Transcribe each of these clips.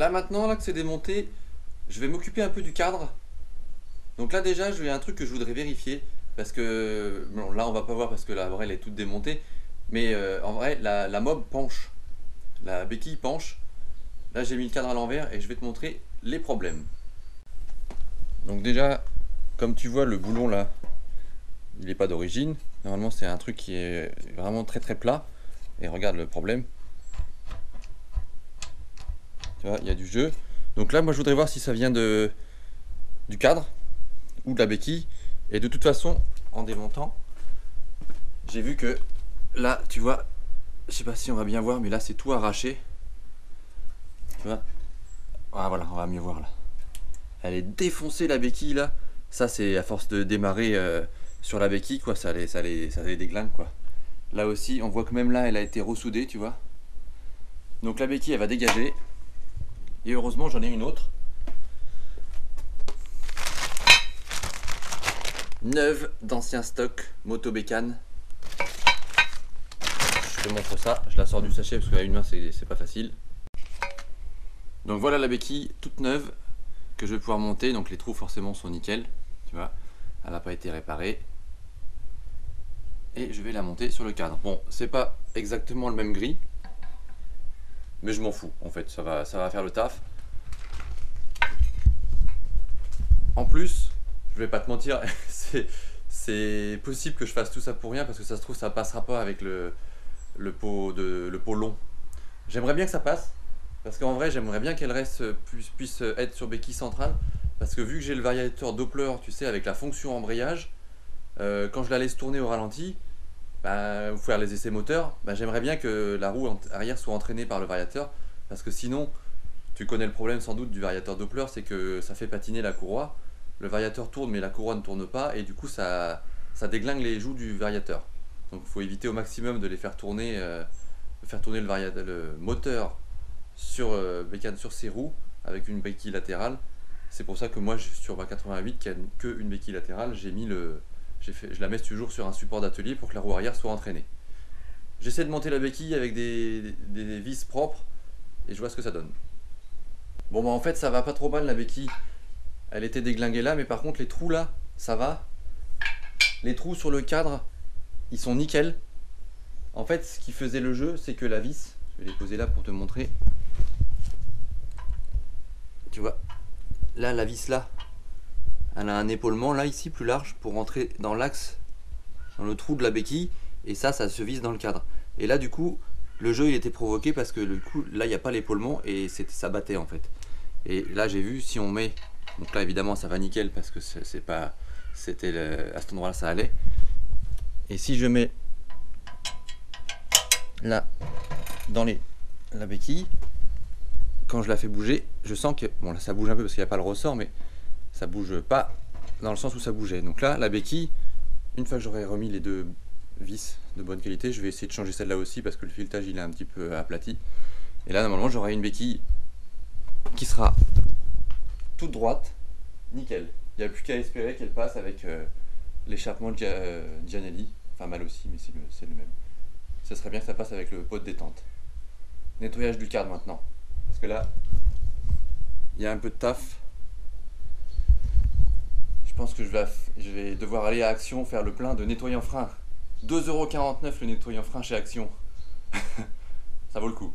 Là maintenant là que c'est démonté, je vais m'occuper un peu du cadre. Donc là déjà, il y a un truc que je voudrais vérifier. Parce que, bon là on va pas voir parce que la vraie elle est toute démontée. Mais en vrai, la mob penche. La béquille penche. Là j'ai mis le cadre à l'envers et je vais te montrer les problèmes. Donc déjà, comme tu vois, le boulon là, il n'est pas d'origine. Normalement c'est un truc qui est vraiment très très plat. Et regarde le problème. Tu vois, il y a du jeu. Donc là moi je voudrais voir si ça vient du cadre ou de la béquille. Et de toute façon, en démontant, j'ai vu que là, tu vois, je sais pas si on va bien voir, mais là c'est tout arraché. Tu vois? Ah voilà, on va mieux voir là. Elle est défoncée la béquille là. Ça c'est à force de démarrer sur la béquille quoi, ça les déglingue quoi. Là aussi, on voit que même là, elle a été ressoudée, tu vois. Donc la béquille elle va dégager. Et heureusement j'en ai une autre. Neuve d'ancien stock, moto bécane. Je te montre ça, je la sors du sachet parce qu'à une main c'est pas facile. Donc voilà la béquille toute neuve que je vais pouvoir monter. Donc les trous forcément sont nickel, tu vois. Elle n'a pas été réparée. Et je vais la monter sur le cadre. Bon, c'est pas exactement le même gris, mais je m'en fous en fait, ça va faire le taf. En plus, je vais pas te mentir, c'est possible que je fasse tout ça pour rien parce que ça se trouve ça passera pas avec le pot long. J'aimerais bien que ça passe parce qu'en vrai j'aimerais bien qu'elle puisse être sur béquille centrale parce que vu que j'ai le variateur Doppler, tu sais, avec la fonction embrayage, quand je la laisse tourner au ralenti, bah, ou faire les essais moteurs, bah, j'aimerais bien que la roue arrière soit entraînée par le variateur parce que sinon, tu connais le problème sans doute du variateur Doppler, c'est que ça fait patiner la courroie. Le variateur tourne mais la courroie ne tourne pas et du coup ça déglingue les joues du variateur. Donc il faut éviter au maximum de les faire tourner, le moteur sur ses roues avec une béquille latérale. C'est pour ça que moi sur ma 88 qui a qu'une béquille latérale, je la mets toujours sur un support d'atelier pour que la roue arrière soit entraînée. J'essaie de monter la béquille avec des vis propres et je vois ce que ça donne. Bon bah en fait ça va pas trop mal la béquille. Elle était déglinguée là, mais par contre les trous là, ça va. Les trous sur le cadre, ils sont nickel. En fait, ce qui faisait le jeu, c'est que la vis, je vais les poser là pour te montrer. Tu vois, là la vis là, elle a un épaulement là ici plus large pour rentrer dans l'axe, dans le trou de la béquille, et ça se visse dans le cadre. Et là du coup, le jeu il était provoqué parce que du coup là il n'y a pas l'épaulement et ça battait en fait. Et là j'ai vu si on met, donc là évidemment ça va nickel parce que à cet endroit là ça allait. Et si je mets là dans la béquille, quand je la fais bouger, je sens que, bon là ça bouge un peu parce qu'il n'y a pas le ressort, mais ça bouge pas dans le sens où ça bougeait. Donc là la béquille, une fois que j'aurai remis les deux vis de bonne qualité, je vais essayer de changer celle-là aussi parce que le filetage il est un petit peu aplati. Et là normalement j'aurai une béquille qui sera toute droite, nickel. Il n'y a plus qu'à espérer qu'elle passe avec l'échappement de Gianelli, enfin mal aussi mais c'est le même. Ce serait bien que ça passe avec le pot de détente. Nettoyage du cadre maintenant, parce que là il y a un peu de taf. Je pense que je vais devoir aller à Action faire le plein de nettoyant frein. 2,49 € le nettoyant frein chez Action. Ça vaut le coup.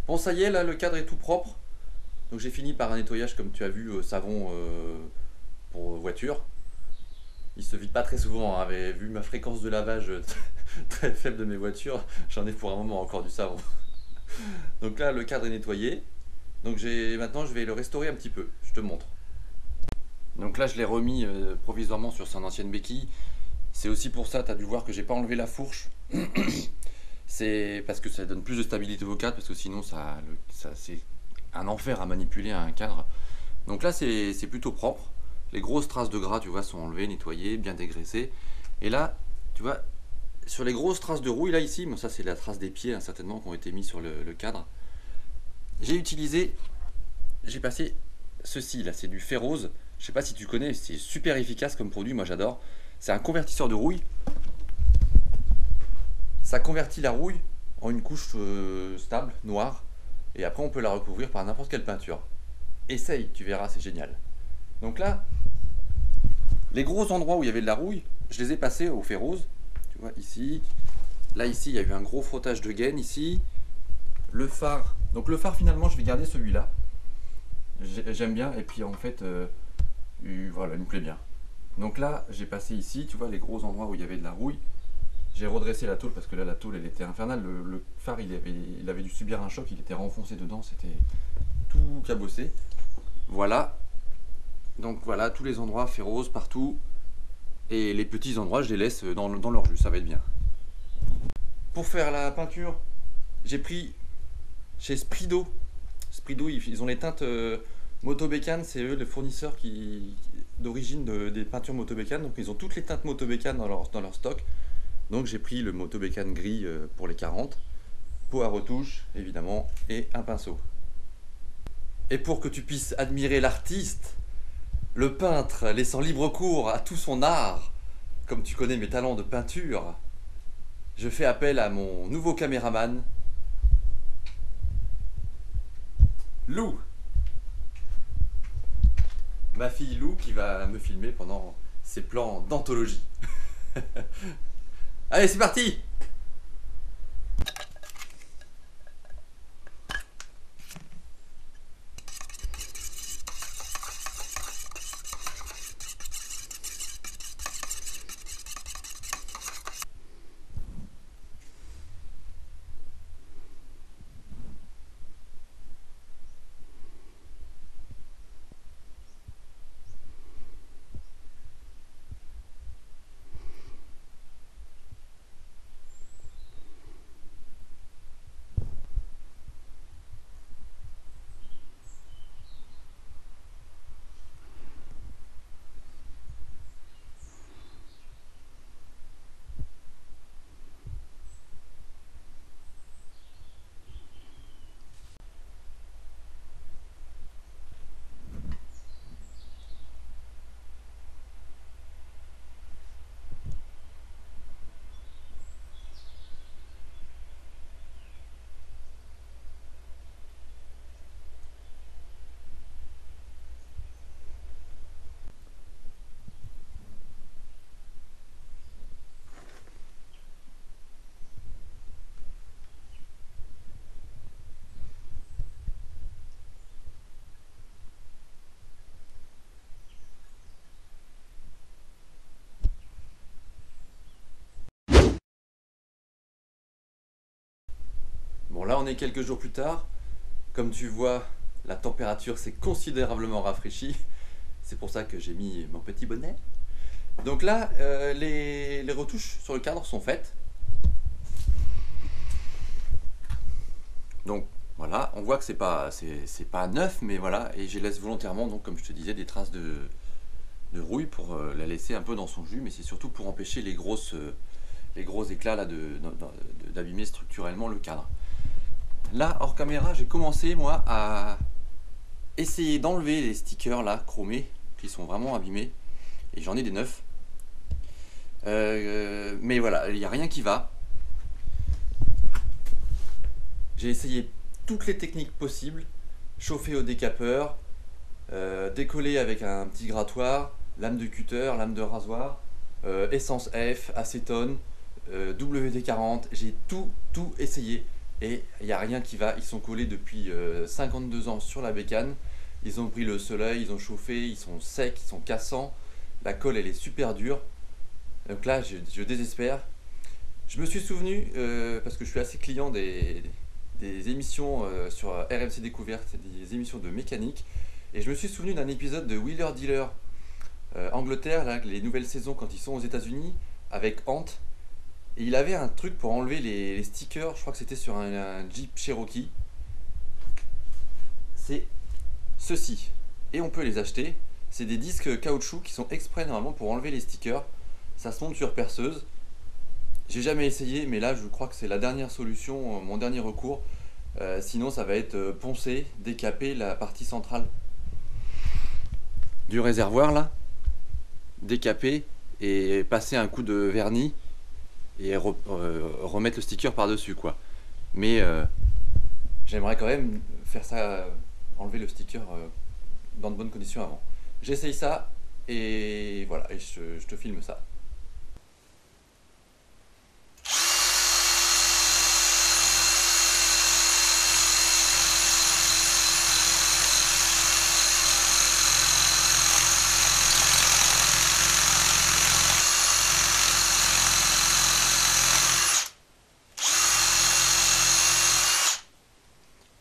Bon, ça y est, là, le cadre est tout propre. Donc j'ai fini par un nettoyage, comme tu as vu, savon pour voiture. Il se vide pas très souvent, hein. Vu ma fréquence de lavage très faible de mes voitures, j'en ai pour un moment encore du savon. Donc là, le cadre est nettoyé. Donc maintenant, je vais le restaurer un petit peu. Je te montre. Donc là, je l'ai remis provisoirement sur son ancienne béquille. C'est aussi pour ça, tu as dû voir que j'ai pas enlevé la fourche. C'est parce que ça donne plus de stabilité au cadre, parce que sinon, c'est un enfer à manipuler un cadre. Donc là, c'est plutôt propre. Les grosses traces de gras, tu vois, sont enlevées, nettoyées, bien dégraissées. Et là, tu vois, sur les grosses traces de rouille, là, ici, bon, ça, c'est la trace des pieds, hein, certainement, qui ont été mis sur le cadre. J'ai passé ceci, là, c'est du Ferrose. Je sais pas si tu connais, c'est super efficace comme produit, moi j'adore. C'est un convertisseur de rouille. Ça convertit la rouille en une couche stable, noire. Et après, on peut la recouvrir par n'importe quelle peinture. Essaye, tu verras, c'est génial. Donc là, les gros endroits où il y avait de la rouille, je les ai passés au Ferrose. Tu vois, ici. Là, ici, il y a eu un gros frottage de gaine, ici. Le phare. Donc le phare, finalement, je vais garder celui-là. J'aime bien. Et puis, en fait, voilà, il me plaît bien. Donc là, j'ai passé ici, tu vois, les gros endroits où il y avait de la rouille. J'ai redressé la tôle parce que là, la tôle, elle était infernale. Le phare, il avait dû subir un choc. Il était renfoncé dedans. C'était tout cabossé. Voilà. Donc voilà, tous les endroits Ferrose partout. Et les petits endroits, je les laisse dans leur jus, ça va être bien. Pour faire la peinture, j'ai pris chez Sprido. Sprido, ils ont les teintes Motobécane, c'est eux les fournisseurs d'origine des peintures Motobécane. Donc ils ont toutes les teintes Motobécane dans leur stock. Donc j'ai pris le Motobécane gris pour les 40. Pot à retouche, évidemment, et un pinceau. Et pour que tu puisses admirer l'artiste, le peintre laissant libre cours à tout son art, comme tu connais mes talents de peinture, je fais appel à mon nouveau caméraman, Lou. Ma fille Lou qui va me filmer pendant ses plans d'anthologie. Allez, c'est parti! Bon, là on est quelques jours plus tard. Comme tu vois, la température s'est considérablement rafraîchie. C'est pour ça que j'ai mis mon petit bonnet. Donc là, les retouches sur le cadre sont faites. Donc voilà, on voit que c'est pas neuf, mais voilà, et je laisse volontairement, donc comme je te disais, des traces de rouille pour la laisser un peu dans son jus, mais c'est surtout pour empêcher les gros éclats là d'abîmer structurellement le cadre. Là, hors caméra, j'ai commencé moi à essayer d'enlever les stickers là chromés qui sont vraiment abîmés, et j'en ai des neufs. Mais voilà, il n'y a rien qui va. J'ai essayé toutes les techniques possibles, chauffer au décapeur, décoller avec un petit grattoir, lame de cutter, lame de rasoir, essence F, acétone, WD-40, j'ai tout essayé. et il n'y a rien qui va. Ils sont collés depuis 52 ans sur la bécane. Ils ont pris le soleil, ils ont chauffé, ils sont secs, ils sont cassants. La colle elle est super dure. Donc là je désespère. Je me suis souvenu, parce que je suis assez client des émissions sur RMC Découverte, des émissions de mécanique, et je me suis souvenu d'un épisode de Wheeler Dealer Angleterre, là, les nouvelles saisons quand ils sont aux États-Unis, avec Ant. Et il avait un truc pour enlever les stickers, je crois que c'était sur un Jeep Cherokee. C'est ceci. Et on peut les acheter. C'est des disques caoutchouc qui sont exprès normalement pour enlever les stickers. Ça se monte sur perceuse. J'ai jamais essayé, mais là je crois que c'est la dernière solution, mon dernier recours. Sinon ça va être poncer, décaper la partie centrale du réservoir là, décaper et passer un coup de vernis et remettre le sticker par dessus quoi. Mais j'aimerais quand même faire ça, enlever le sticker dans de bonnes conditions avant. J'essaye ça et voilà, et je te filme ça.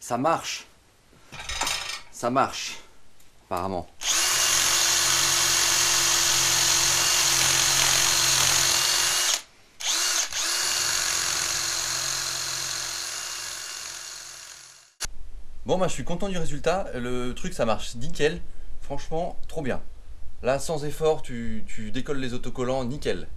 Ça marche. Ça marche. Apparemment. Bon bah je suis content du résultat. Le truc ça marche nickel. Franchement, trop bien. Là sans effort, tu décolles les autocollants nickel.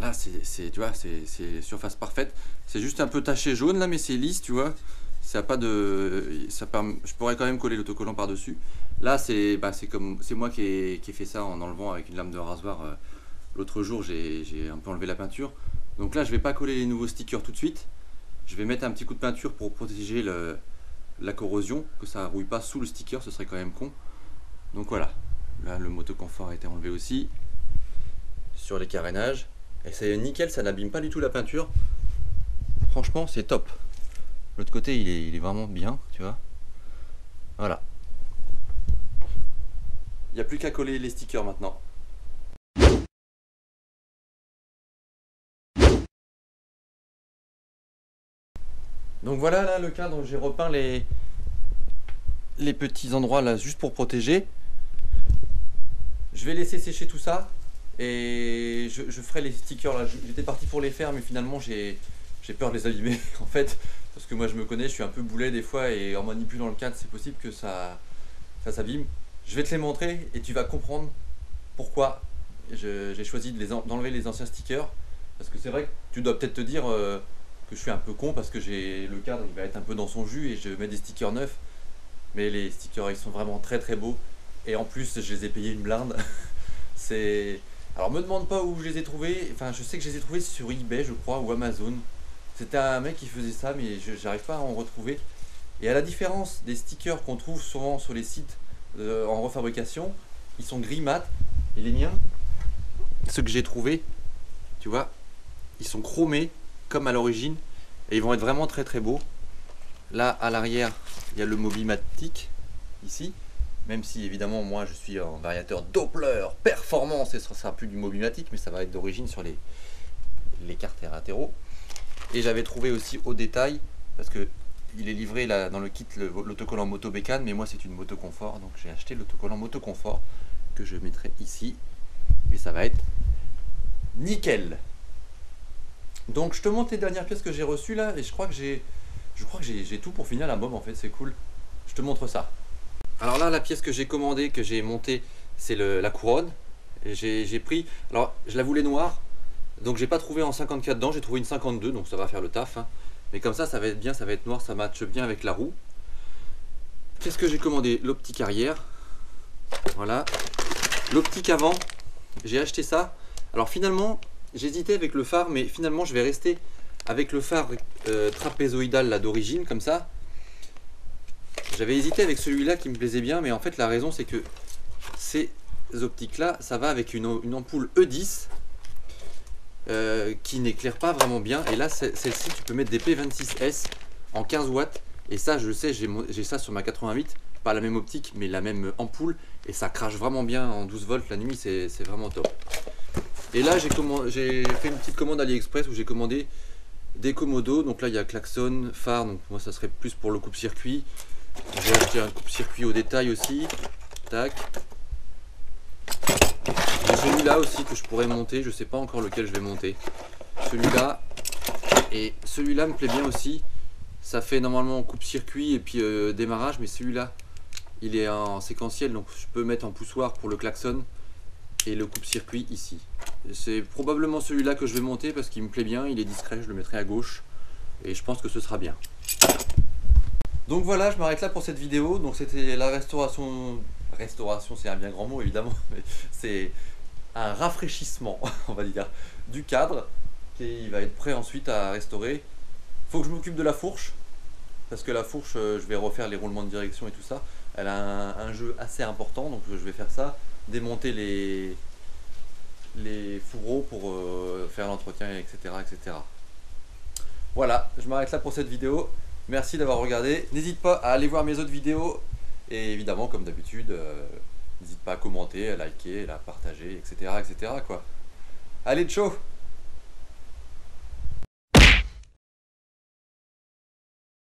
Là, tu vois, c'est surface parfaite. C'est juste un peu taché jaune là, mais c'est lisse, tu vois. Ça a pas de, je pourrais quand même coller l'autocollant par dessus. Là, c'est moi qui ai fait ça en enlevant avec une lame de rasoir. L'autre jour, j'ai un peu enlevé la peinture. Donc là, je vais pas coller les nouveaux stickers tout de suite. Je vais mettre un petit coup de peinture pour protéger la corrosion, que ça rouille pas sous le sticker, ce serait quand même con. Donc voilà. Là, le motoconfort a été enlevé aussi sur les carénages. Et c'est nickel, ça n'abîme pas du tout la peinture. Franchement, c'est top. L'autre côté, il est vraiment bien, tu vois. Voilà. Il n'y a plus qu'à coller les stickers maintenant. Donc voilà là le cadre, j'ai repeint les petits endroits là juste pour protéger. Je vais laisser sécher tout ça. Et je ferai les stickers là, j'étais parti pour les faire mais finalement j'ai peur de les abîmer en fait, parce que moi je me connais, je suis un peu boulet des fois et en manipulant le cadre c'est possible que ça s'abîme. Je vais te les montrer et tu vas comprendre pourquoi j'ai choisi d'enlever les anciens stickers, parce que c'est vrai que tu dois peut-être te dire que je suis un peu con parce que le cadre il va être un peu dans son jus et je mets des stickers neufs, mais les stickers ils sont vraiment très très beaux et en plus je les ai payés une blinde. C'est... Alors me demande pas où je les ai trouvés, enfin je sais que je les ai trouvés sur eBay je crois ou Amazon. C'était un mec qui faisait ça mais j'arrive pas à en retrouver. Et à la différence des stickers qu'on trouve souvent sur les sites en refabrication, ils sont gris mat. Et les miens, ceux que j'ai trouvés, tu vois, ils sont chromés comme à l'origine. Et ils vont être vraiment très très beaux. Là à l'arrière, il y a le Mobimatic ici. Même si évidemment moi je suis en variateur Doppler performance et ce sera plus du Mobimatic, mais ça va être d'origine sur les cartes latéraux. Et j'avais trouvé aussi au détail, parce que il est livré là dans le kit l'autocollant moto bécane, mais moi c'est une moto confort, donc j'ai acheté l'autocollant moto confort que je mettrai ici et ça va être nickel. Donc je te montre les dernières pièces que j'ai reçues là et je crois que j'ai tout pour finir l'album en fait, c'est cool. Je te montre ça. Alors là, la pièce que j'ai commandée, que j'ai montée, c'est la couronne. J'ai pris, alors je la voulais noire, donc j'ai pas trouvé en 54 dedans, j'ai trouvé une 52, donc ça va faire le taf. Hein. Mais comme ça va être bien, ça va être noir, ça matche bien avec la roue. Qu'est-ce que j'ai commandé? L'optique arrière, voilà. L'optique avant, j'ai acheté ça. Alors finalement, j'hésitais avec le phare, mais finalement je vais rester avec le phare trapézoïdal là d'origine, comme ça. J'avais hésité avec celui-là qui me plaisait bien, mais en fait la raison c'est que ces optiques là, ça va avec une ampoule E10 qui n'éclaire pas vraiment bien. Et là, celle-ci, tu peux mettre des P26S en 15 watts. Et ça, je le sais, j'ai ça sur ma 88. Pas la même optique, mais la même ampoule. Et ça crache vraiment bien en 12 volts la nuit, c'est vraiment top. Et là, j'ai fait une petite commande AliExpress où j'ai commandé des commodos. Donc là, il y a klaxon, phare. Donc moi, ça serait plus pour le coupe-circuit. J'ai acheté un coupe-circuit au détail aussi. Tac. Et celui-là aussi que je pourrais monter. Je sais pas encore lequel je vais monter. Celui-là. Et celui-là me plaît bien aussi. Ça fait normalement coupe-circuit et puis démarrage. Mais celui-là, il est en séquentiel. Donc je peux mettre en poussoir pour le klaxon. Et le coupe-circuit ici. C'est probablement celui-là que je vais monter parce qu'il me plaît bien, il est discret, je le mettrai à gauche et je pense que ce sera bien. Donc voilà, je m'arrête là pour cette vidéo. Donc c'était la restauration, c'est un bien grand mot évidemment, mais c'est un rafraîchissement, on va dire, du cadre qui va être prêt ensuite à restaurer. Faut que je m'occupe de la fourche parce que la fourche, je vais refaire les roulements de direction et tout ça. Elle a un jeu assez important, donc je vais faire ça. Démonter les fourreaux pour faire l'entretien, etc., etc. Voilà, je m'arrête là pour cette vidéo. Merci d'avoir regardé. N'hésite pas à aller voir mes autres vidéos. Et évidemment, comme d'habitude, n'hésite pas à commenter, à liker, à partager, etc., etc., quoi. Allez, ciao!